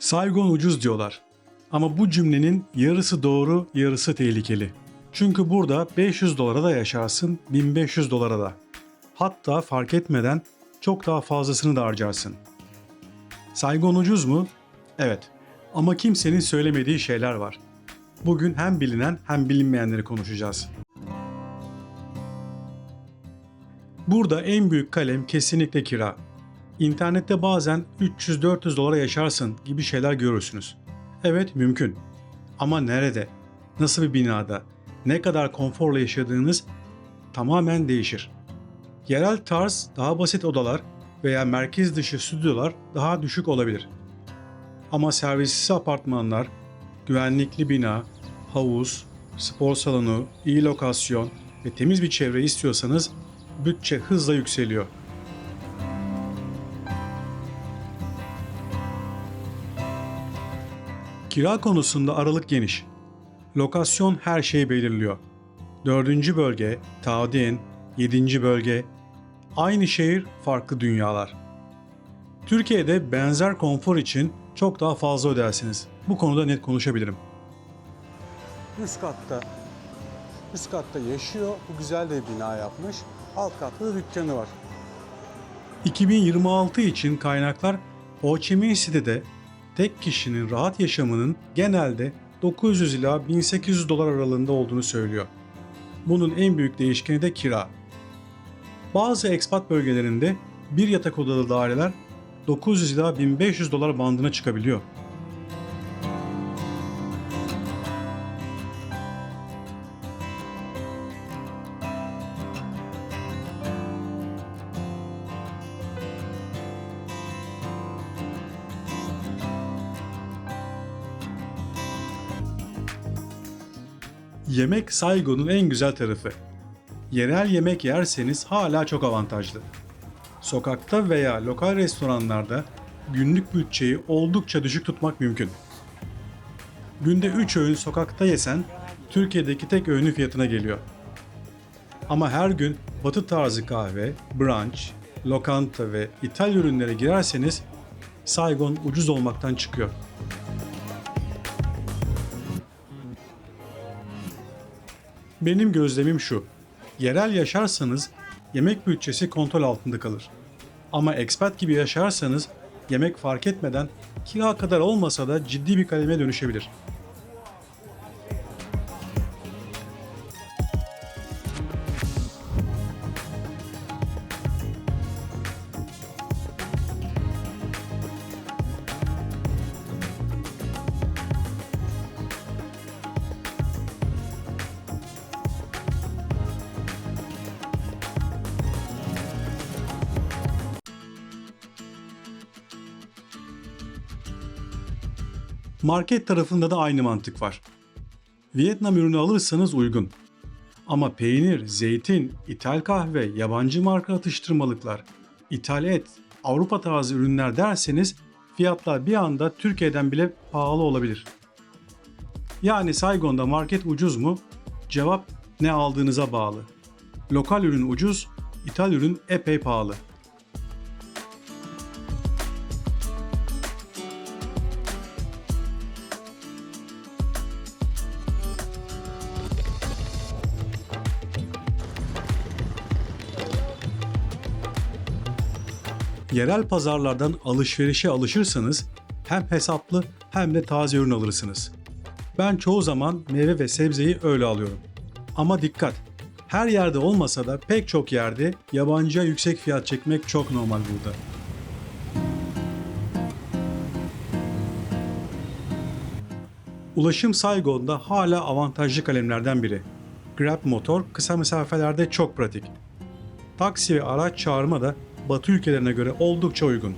Saigon ucuz diyorlar. Ama bu cümlenin yarısı doğru, yarısı tehlikeli. Çünkü burada 500 dolara da yaşarsın, 1500 dolara da. Hatta fark etmeden çok daha fazlasını da harcarsın. Saigon ucuz mu? Evet. Ama kimsenin söylemediği şeyler var. Bugün hem bilinen hem bilinmeyenleri konuşacağız. Burada en büyük kalem kesinlikle kira. İnternette bazen 300-400 dolara yaşarsın gibi şeyler görürsünüz. Evet, mümkün. Ama nerede? Nasıl bir binada? Ne kadar konforla yaşadığınız tamamen değişir. Yerel tarz daha basit odalar veya merkez dışı stüdyolar daha düşük olabilir. Ama servissiz apartmanlar, güvenlikli bina, havuz, spor salonu, iyi lokasyon ve temiz bir çevre istiyorsanız bütçe hızla yükseliyor. Kira konusunda aralık geniş. Lokasyon her şeyi belirliyor. 4. bölge, Taodin, 7. bölge, aynı şehir farklı dünyalar. Türkiye'de benzer konfor için çok daha fazla ödersiniz. Bu konuda net konuşabilirim. Üst katta yaşıyor. Bu güzel de bir bina yapmış. Alt katta da dükkanı var. 2026 için kaynaklar Ho Chi Minh City'de tek kişinin rahat yaşamının genelde 900 ila 1800 dolar aralığında olduğunu söylüyor. Bunun en büyük değişkeni de kira. Bazı expat bölgelerinde bir yatak odalı daireler 900 ila 1500 dolar bandına çıkabiliyor. Yemek Saigon'un en güzel tarafı. Yerel yemek yerseniz hala çok avantajlı. Sokakta veya lokal restoranlarda günlük bütçeyi oldukça düşük tutmak mümkün. Günde 3 öğün sokakta yesen Türkiye'deki tek öğünün fiyatına geliyor. Ama her gün batı tarzı kahve, brunch, lokanta ve ithal ürünlere girerseniz Saigon ucuz olmaktan çıkıyor. Benim gözlemim şu. Yerel yaşarsanız yemek bütçesi kontrol altında kalır. Ama expat gibi yaşarsanız yemek fark etmeden kira kadar olmasa da ciddi bir kaleme dönüşebilir. Market tarafında da aynı mantık var. Vietnam ürünü alırsanız uygun. Ama peynir, zeytin, ithal kahve, yabancı marka atıştırmalıklar, ithal et, Avrupa tarzı ürünler derseniz fiyatlar bir anda Türkiye'den bile pahalı olabilir. Yani Saigon'da market ucuz mu? Cevap ne aldığınıza bağlı. Lokal ürün ucuz, ithal ürün epey pahalı. Yerel pazarlardan alışverişe alışırsanız hem hesaplı hem de taze ürün alırsınız. Ben çoğu zaman meyve ve sebzeyi öyle alıyorum. Ama dikkat! Her yerde olmasa da pek çok yerde yabancıya yüksek fiyat çekmek çok normal burada. Ulaşım Saigon'da hala avantajlı kalemlerden biri. Grab motor kısa mesafelerde çok pratik. Taksi ve araç çağırma da Batı ülkelerine göre oldukça uygun.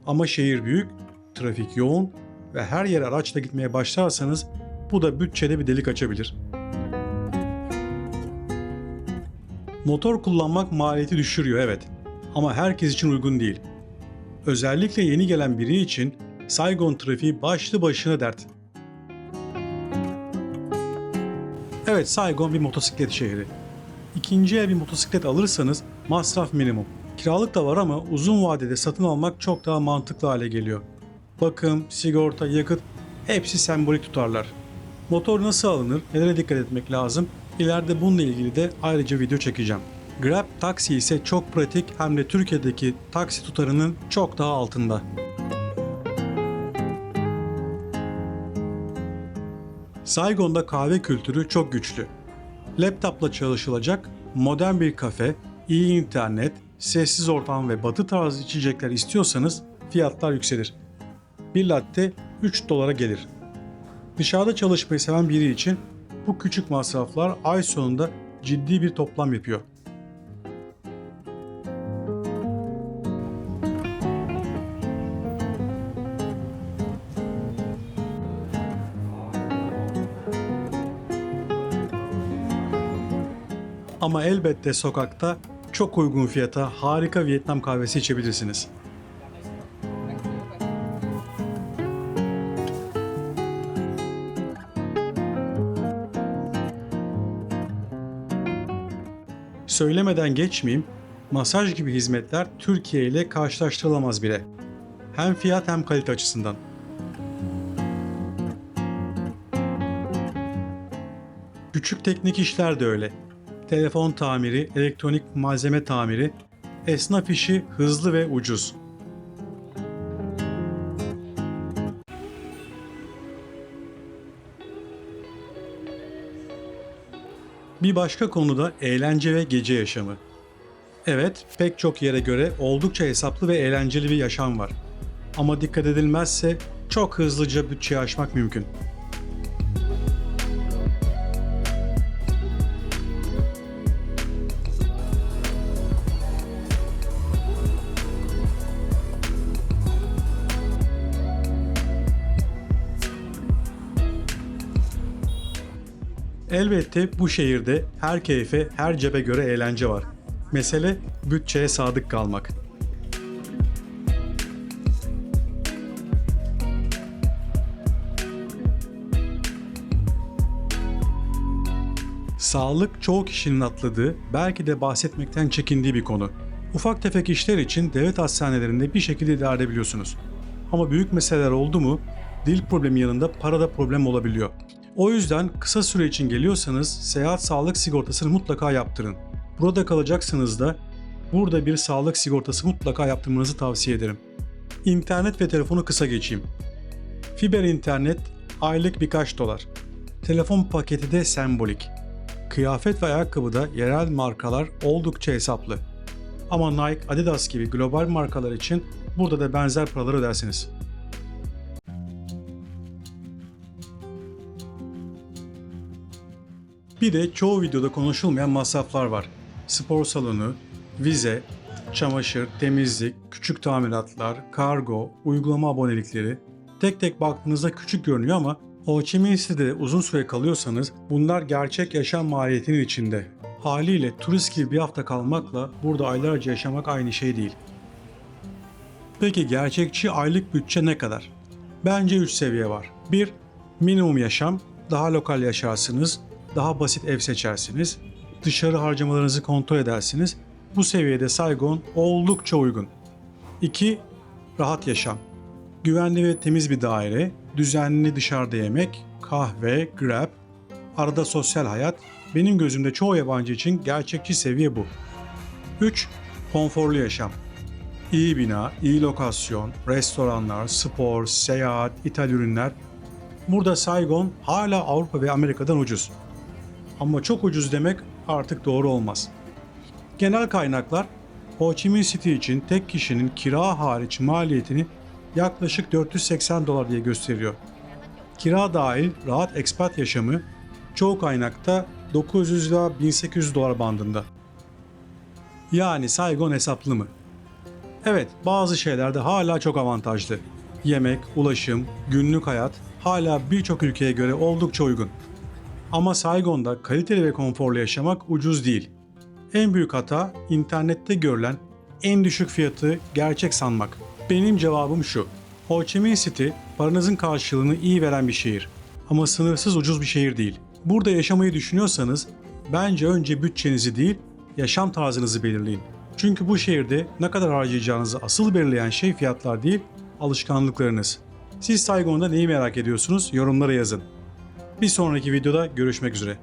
Ama şehir büyük, trafik yoğun ve her yere araçla gitmeye başlarsanız bu da bütçede bir delik açabilir. Motor kullanmak maliyeti düşürüyor, evet, ama herkes için uygun değil. Özellikle yeni gelen biri için Saigon trafiği başlı başına dert. Evet, Saigon bir motosiklet şehri. İkinci el bir motosiklet alırsanız masraf minimum. Kiralık da var ama uzun vadede satın almak çok daha mantıklı hale geliyor. Bakım, sigorta, yakıt hepsi sembolik tutarlar. Motor nasıl alınır, nelere dikkat etmek lazım? İleride bununla ilgili de ayrıca video çekeceğim. Grab Taksi ise çok pratik hem de Türkiye'deki taksi tutarının çok daha altında. Saigon'da kahve kültürü çok güçlü. Laptopla çalışılacak modern bir kafe, iyi internet, sessiz ortam ve batı tarzı içecekler istiyorsanız fiyatlar yükselir. Bir latte 3 dolara gelir. Dışarıda çalışmayı seven biri için bu küçük masraflar ay sonunda ciddi bir toplam yapıyor. Ama elbette sokakta çok uygun fiyata harika Vietnam kahvesi içebilirsiniz. Söylemeden geçmeyeyim, masaj gibi hizmetler Türkiye ile karşılaştırılamaz bile. Hem fiyat hem kalite açısından. Küçük teknik işler de öyle. Telefon tamiri, elektronik malzeme tamiri, esnaf işi hızlı ve ucuz. Bir başka konu da eğlence ve gece yaşamı. Evet, pek çok yere göre oldukça hesaplı ve eğlenceli bir yaşam var. Ama dikkat edilmezse çok hızlıca bütçeyi aşmak mümkün. Elbette bu şehirde her keyfe, her cebe göre eğlence var. Mesele bütçeye sadık kalmak. Sağlık çoğu kişinin atladığı, belki de bahsetmekten çekindiği bir konu. Ufak tefek işler için devlet hastanelerinde bir şekilde idare edebiliyorsunuz. Ama büyük meseleler oldu mu, dil problemi yanında para da problem olabiliyor. O yüzden kısa süre için geliyorsanız seyahat sağlık sigortasını mutlaka yaptırın. Burada kalacaksanız da burada bir sağlık sigortası mutlaka yaptırmanızı tavsiye ederim. İnternet ve telefonu kısa geçeyim. Fiber internet aylık birkaç dolar. Telefon paketi de sembolik. Kıyafet ve ayakkabıda yerel markalar oldukça hesaplı. Ama Nike, Adidas gibi global markalar için burada da benzer paraları ödersiniz. Bir de çoğu videoda konuşulmayan masraflar var. Spor salonu, vize, çamaşır, temizlik, küçük tamiratlar, kargo, uygulama abonelikleri. Tek tek baktığınızda küçük görünüyor ama Ho Chi Minh City'de uzun süre kalıyorsanız bunlar gerçek yaşam maliyetinin içinde. Haliyle turist gibi bir hafta kalmakla burada aylarca yaşamak aynı şey değil. Peki gerçekçi aylık bütçe ne kadar? Bence 3 seviye var. 1. Minimum yaşam, daha lokal yaşarsınız, daha basit ev seçersiniz, dışarı harcamalarınızı kontrol edersiniz. Bu seviyede Saigon oldukça uygun. 2. Rahat yaşam. Güvenli ve temiz bir daire, düzenli dışarıda yemek, kahve, Grab, arada sosyal hayat. Benim gözümde çoğu yabancı için gerçekçi seviye bu. 3. Konforlu yaşam. İyi bina, iyi lokasyon, restoranlar, spor, seyahat, ithal ürünler. Burada Saigon hala Avrupa ve Amerika'dan ucuz. Ama çok ucuz demek artık doğru olmaz. Genel kaynaklar Ho Chi Minh City için tek kişinin kira hariç maliyetini yaklaşık 480 dolar diye gösteriyor. Kira dahil rahat expat yaşamı çoğu kaynakta 900 ila 1800 dolar bandında. Yani Saigon hesaplı mı? Evet, bazı şeylerde hala çok avantajlı. Yemek, ulaşım, günlük hayat hala birçok ülkeye göre oldukça uygun. Ama Saigon'da kaliteli ve konforlu yaşamak ucuz değil. En büyük hata internette görülen en düşük fiyatı gerçek sanmak. Benim cevabım şu. Ho Chi Minh City paranızın karşılığını iyi veren bir şehir. Ama sınırsız ucuz bir şehir değil. Burada yaşamayı düşünüyorsanız bence önce bütçenizi değil, yaşam tarzınızı belirleyin. Çünkü bu şehirde ne kadar harcayacağınızı asıl belirleyen şey fiyatlar değil, alışkanlıklarınız. Siz Saigon'da neyi merak ediyorsunuz? Yorumlara yazın. Bir sonraki videoda görüşmek üzere.